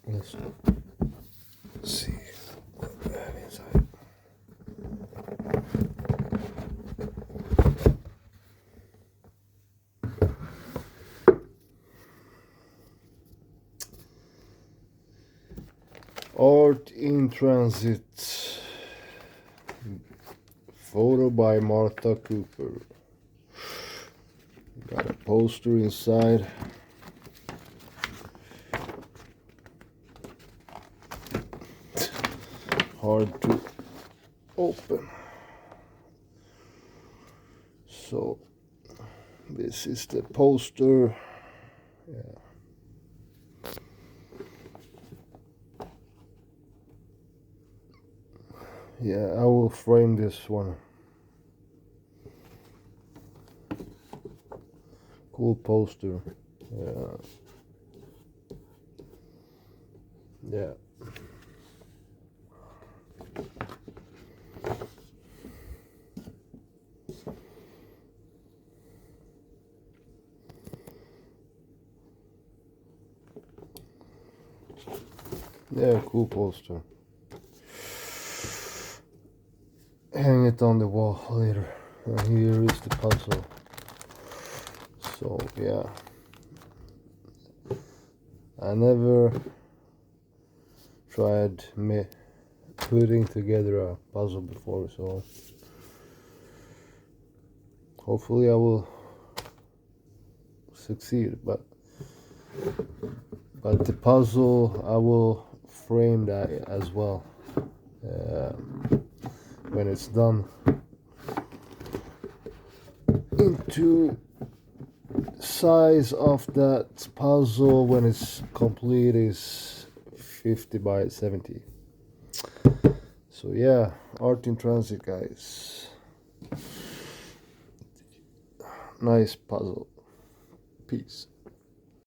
Let's see what we have inside. Art in Transit. Photo by Martha Cooper. Got a poster inside. Hard to open. So this is the poster. Yeah, I will frame this one. Cool poster. Yeah. Yeah, cool poster. Hang it on the wall later. And here is the puzzle. So yeah, I never tried putting together a puzzle before, so hopefully I will succeed. But the puzzle, I will frame that as well when it's done. Into size of that puzzle when it's complete is 50 by 70. So yeah, Art in Transit, guys. Nice puzzle. Peace.